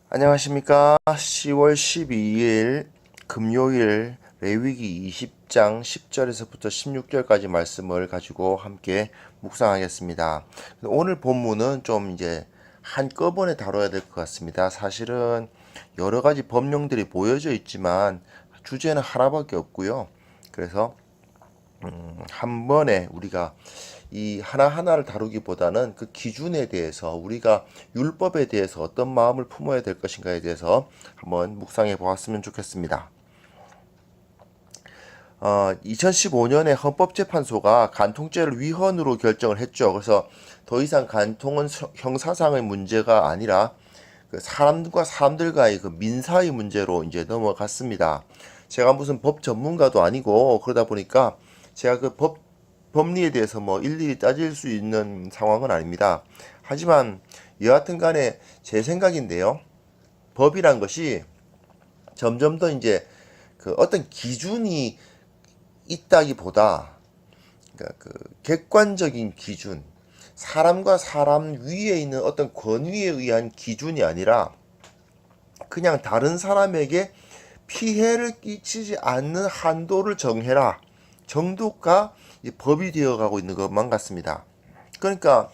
안녕하십니까. 10월 12일 금요일 레위기 20장 10절에서부터 16절까지 말씀을 가지고 함께 묵상하겠습니다. 오늘 본문은 좀 이제 한꺼번에 다뤄야 될 것 같습니다. 사실은 여러 가지 법령들이 보여져 있지만 주제는 하나밖에 없고요. 그래서 한 번에 우리가 이 하나하나를 다루기보다는 그 기준에 대해서 우리가 율법에 대해서 어떤 마음을 품어야 될 것인가에 대해서 한번 묵상해 보았으면 좋겠습니다. 2015년에 헌법재판소가 간통죄를 위헌으로 결정을 했죠. 그래서 더 이상 간통은 형사상의 문제가 아니라 그 사람과 사람들과의 그 민사의 문제로 이제 넘어갔습니다. 제가 무슨 법 전문가도 아니고 그러다 보니까 제가 그 법리에 대해서 뭐 일일이 따질 수 있는 상황은 아닙니다. 하지만 여하튼 간에 제 생각인데요. 법이란 것이 점점 더 이제 그 어떤 기준이 있다기보다 그러니까 그 객관적인 기준, 사람과 사람 위에 있는 어떤 권위에 의한 기준이 아니라 그냥 다른 사람에게 피해를 끼치지 않는 한도를 정해라 정도가 법이 되어가고 있는 것만 같습니다. 그러니까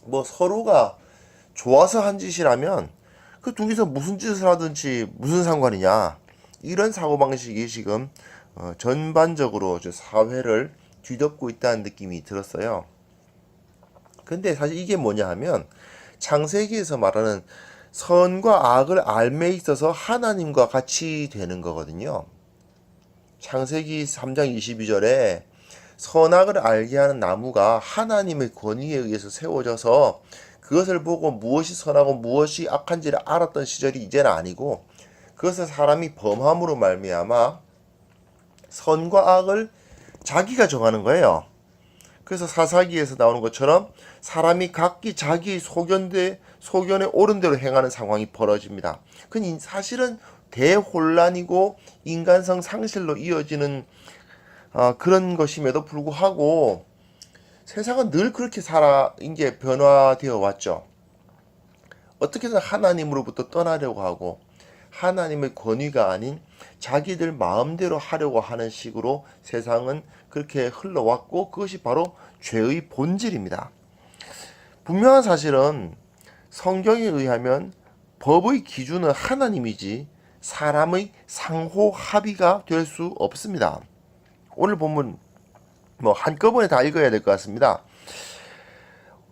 뭐 서로가 좋아서 한 짓이라면 그 둘이서 무슨 짓을 하든지 무슨 상관이냐, 이런 사고방식이 지금 전반적으로 사회를 뒤덮고 있다는 느낌이 들었어요. 근데 사실 이게 뭐냐 하면 창세기에서 말하는 선과 악을 알매 있어서 하나님과 같이 되는 거거든요. 창세기 3장 22절에 선악을 알게 하는 나무가 하나님의 권위에 의해서 세워져서 그것을 보고 무엇이 선하고 무엇이 악한지를 알았던 시절이 이제는 아니고, 그것을 사람이 범함으로 말미암아 선과 악을 자기가 정하는 거예요. 그래서 사사기에서 나오는 것처럼 사람이 각기 자기 소견에 옳은 대로 행하는 상황이 벌어집니다. 그니 사실은 대혼란이고 인간성 상실로 이어지는 그런 것임에도 불구하고 세상은 늘 그렇게 이제 변화되어 왔죠. 어떻게든 하나님으로부터 떠나려고 하고 하나님의 권위가 아닌 자기들 마음대로 하려고 하는 식으로 세상은 그렇게 흘러왔고, 그것이 바로 죄의 본질입니다. 분명한 사실은 성경에 의하면 법의 기준은 하나님이지 사람의 상호 합의가 될 수 없습니다. 오늘 본문 뭐 한꺼번에 다 읽어야 될 것 같습니다.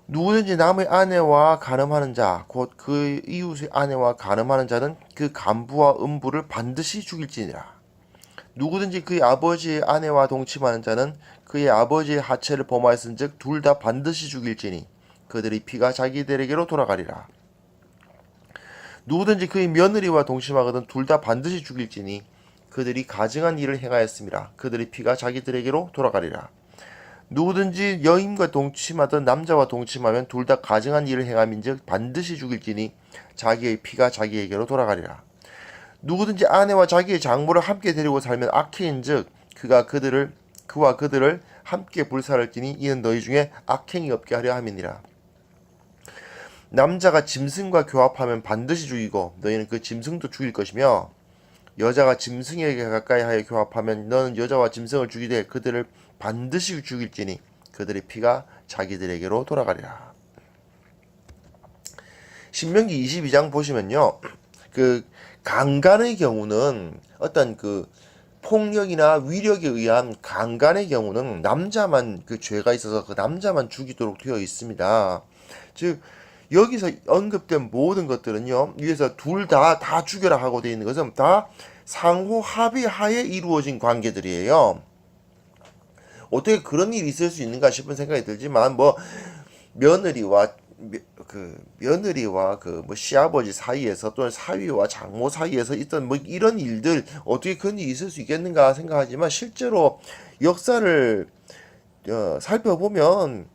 누구든지 남의 아내와 간음하는 자, 곧 그 이웃의 아내와 간음하는 자는 그 간부와 음부를 반드시 죽일지니라. 누구든지 그의 아버지의 아내와 동침하는 자는 그의 아버지의 하체를 범하였은즉 둘 다 반드시 죽일지니 그들의 피가 자기들에게로 돌아가리라. 누구든지 그의 며느리와 동침하거든 둘 다 반드시 죽일지니 그들이 가증한 일을 행하였음이라. 그들의 피가 자기들에게로 돌아가리라. 누구든지 여인과 동침하던 남자와 동침하면 둘 다 가증한 일을 행함인즉 반드시 죽일지니 자기의 피가 자기에게로 돌아가리라. 누구든지 아내와 자기의 장모를 함께 데리고 살면 악행인즉 그와 그들을 함께 불살을지니 이는 너희 중에 악행이 없게 하려 함이니라. 남자가 짐승과 교합하면 반드시 죽이고 너희는 그 짐승도 죽일 것이며, 여자가 짐승에게 가까이 하여 교합하면 너는 여자와 짐승을 죽이되 그들을 반드시 죽일지니 그들의 피가 자기들에게로 돌아가리라. 신명기 22장 보시면요, 그 강간의 경우는 어떤 그 폭력이나 위력에 의한 강간의 경우는 남자만 그 죄가 있어서 그 남자만 죽이도록 되어 있습니다. 즉 여기서 언급된 모든 것들은요, 위에서 둘 다 죽여라 하고 되어 있는 것은 다 상호 합의하에 이루어진 관계들이에요. 어떻게 그런 일이 있을 수 있는가 싶은 생각이 들지만, 뭐 며느리와 뭐 시아버지 사이에서 또는 사위와 장모 사이에서 있던 뭐 이런 일들, 어떻게 그런 일이 있을 수 있겠는가 생각하지만 실제로 역사를 살펴보면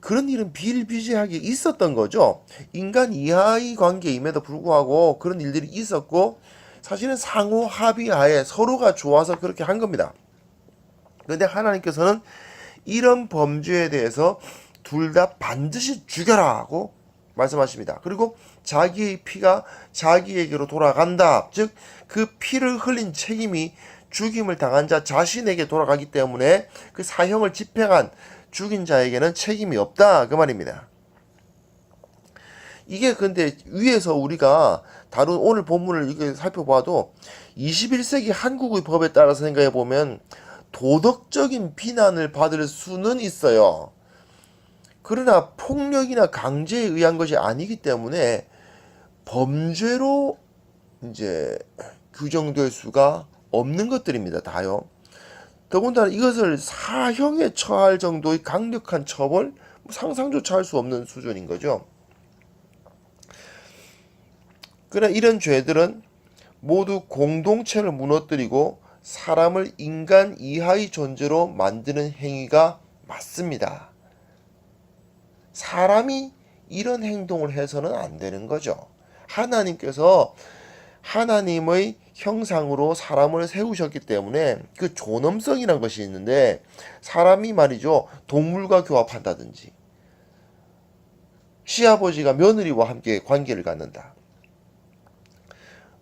그런 일은 비일비재하게 있었던 거죠. 인간 이하의 관계임에도 불구하고 그런 일들이 있었고, 사실은 상호 합의하에 서로가 좋아서 그렇게 한 겁니다. 그런데 하나님께서는 이런 범죄에 대해서 둘 다 반드시 죽여라 하고 말씀하십니다. 그리고 자기의 피가 자기에게로 돌아간다. 즉 그 피를 흘린 책임이 죽임을 당한 자 자신에게 돌아가기 때문에 그 사형을 집행한 죽인 자에게는 책임이 없다. 그 말입니다. 이게 근데 위에서 우리가 다룬 오늘 본문을 이렇게 살펴봐도 21세기 한국의 법에 따라서 생각해 보면 도덕적인 비난을 받을 수는 있어요. 그러나 폭력이나 강제에 의한 것이 아니기 때문에 범죄로 이제 규정될 수가 없는 것들입니다. 다요. 더군다나 이것을 사형에 처할 정도의 강력한 처벌, 상상조차 할 수 없는 수준인 거죠. 그러나 이런 죄들은 모두 공동체를 무너뜨리고 사람을 인간 이하의 존재로 만드는 행위가 맞습니다. 사람이 이런 행동을 해서는 안 되는 거죠. 하나님께서 하나님의 형상으로 사람을 세우셨기 때문에 그 존엄성이란 것이 있는데 사람이 말이죠. 동물과 교합한다든지 시아버지가 며느리와 함께 관계를 갖는다.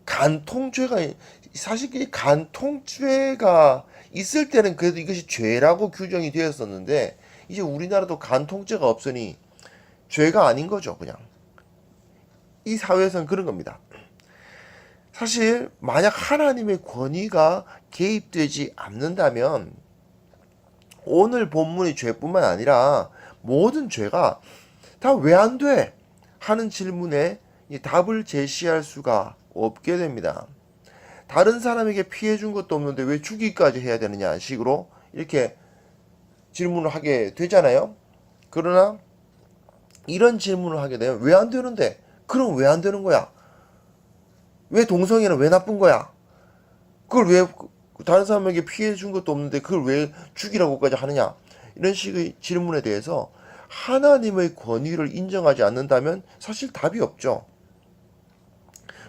간통죄가 사실 이 간통죄가 있을 때는 그래도 이것이 죄라고 규정이 되었었는데 이제 우리나라도 간통죄가 없으니 죄가 아닌 거죠. 그냥 이 사회에서는 그런 겁니다. 사실 만약 하나님의 권위가 개입되지 않는다면 오늘 본문의 죄뿐만 아니라 모든 죄가 다 왜 안 돼? 하는 질문에 답을 제시할 수가 없게 됩니다. 다른 사람에게 피해 준 것도 없는데 왜 죽이기까지 해야 되느냐 식으로 이렇게 질문을 하게 되잖아요. 그러나 이런 질문을 하게 되면 왜 안 되는데? 그럼 왜 안 되는 거야? 왜 동성애는 왜 나쁜 거야? 그걸 왜 다른 사람에게 피해 준 것도 없는데 그걸 왜 죽이라고까지 하느냐? 이런 식의 질문에 대해서 하나님의 권위를 인정하지 않는다면 사실 답이 없죠.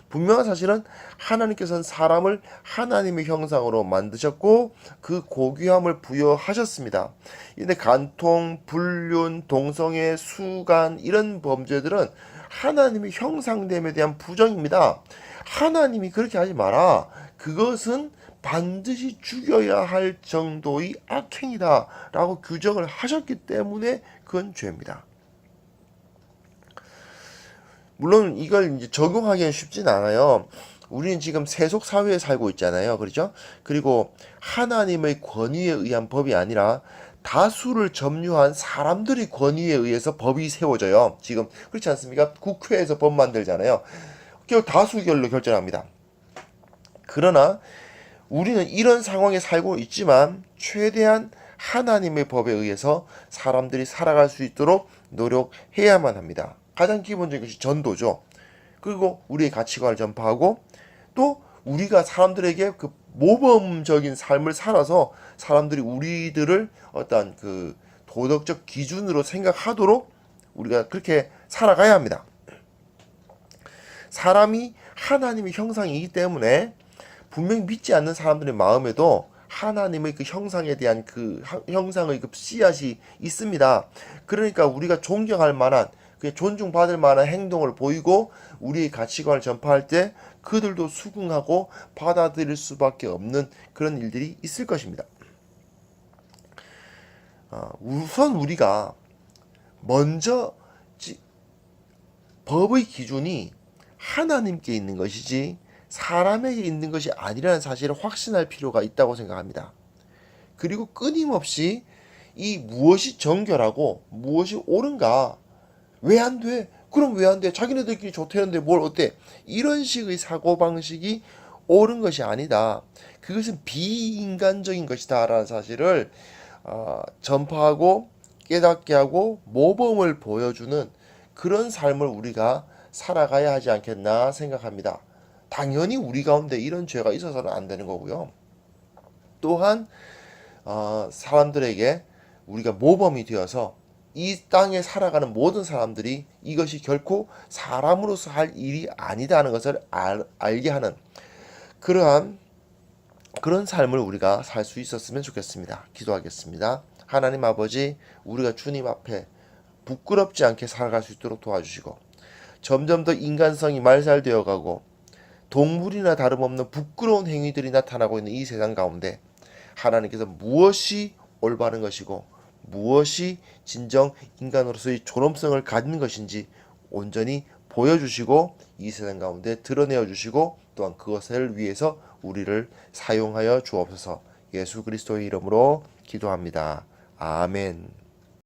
분명한 사실은 하나님께서는 사람을 하나님의 형상으로 만드셨고 그 고귀함을 부여하셨습니다. 근데 간통, 불륜, 동성애, 수간 이런 범죄들은 하나님의 형상됨에 대한 부정입니다. 하나님이 그렇게 하지 마라. 그것은 반드시 죽여야 할 정도의 악행이다 라고 규정을 하셨기 때문에 그건 죄입니다. 물론 이걸 이제 적용하기는 쉽진 않아요. 우리는 지금 세속 사회에 살고 있잖아요. 그렇죠? 그리고 하나님의 권위에 의한 법이 아니라 다수를 점유한 사람들의 권위에 의해서 법이 세워져요. 지금 그렇지 않습니까? 국회에서 법 만들잖아요. 결국 다수결로 결정합니다. 그러나 우리는 이런 상황에 살고 있지만 최대한 하나님의 법에 의해서 사람들이 살아갈 수 있도록 노력해야만 합니다. 가장 기본적인 것이 전도죠. 그리고 우리의 가치관을 전파하고 또 우리가 사람들에게 그 모범적인 삶을 살아서 사람들이 우리들을 어떤 그 도덕적 기준으로 생각하도록 우리가 그렇게 살아가야 합니다. 사람이 하나님의 형상이기 때문에 분명히 믿지 않는 사람들의 마음에도 하나님의 그 형상에 대한 그 형상의 그 씨앗이 있습니다. 그러니까 우리가 존경할 만한 존중받을 만한 행동을 보이고 우리의 가치관을 전파할 때 그들도 수긍하고 받아들일 수밖에 없는 그런 일들이 있을 것입니다. 우선 우리가 먼저 법의 기준이 하나님께 있는 것이지 사람에게 있는 것이 아니라는 사실을 확신할 필요가 있다고 생각합니다. 그리고 끊임없이 이 무엇이 정결하고 무엇이 옳은가, 왜 안 돼? 그럼 왜 안 돼? 자기네들끼리 좋다는데 뭘 어때? 이런 식의 사고방식이 옳은 것이 아니다. 그것은 비인간적인 것이다 라는 사실을 전파하고 깨닫게 하고 모범을 보여주는 그런 삶을 우리가 살아가야 하지 않겠나 생각합니다. 당연히 우리 가운데 이런 죄가 있어서는 안 되는 거고요. 또한 사람들에게 우리가 모범이 되어서 이 땅에 살아가는 모든 사람들이 이것이 결코 사람으로서 할 일이 아니다는 것을 알게 하는 그런 삶을 우리가 살 수 있었으면 좋겠습니다. 기도하겠습니다. 하나님 아버지, 우리가 주님 앞에 부끄럽지 않게 살아갈 수 있도록 도와주시고 점점 더 인간성이 말살되어 가고 동물이나 다름없는 부끄러운 행위들이 나타나고 있는 이 세상 가운데 하나님께서 무엇이 올바른 것이고 무엇이 진정 인간으로서의 존엄성을 가진 것인지 온전히 보여주시고 이 세상 가운데 드러내어 주시고 또한 그것을 위해서 우리를 사용하여 주옵소서. 예수 그리스도의 이름으로 기도합니다. 아멘.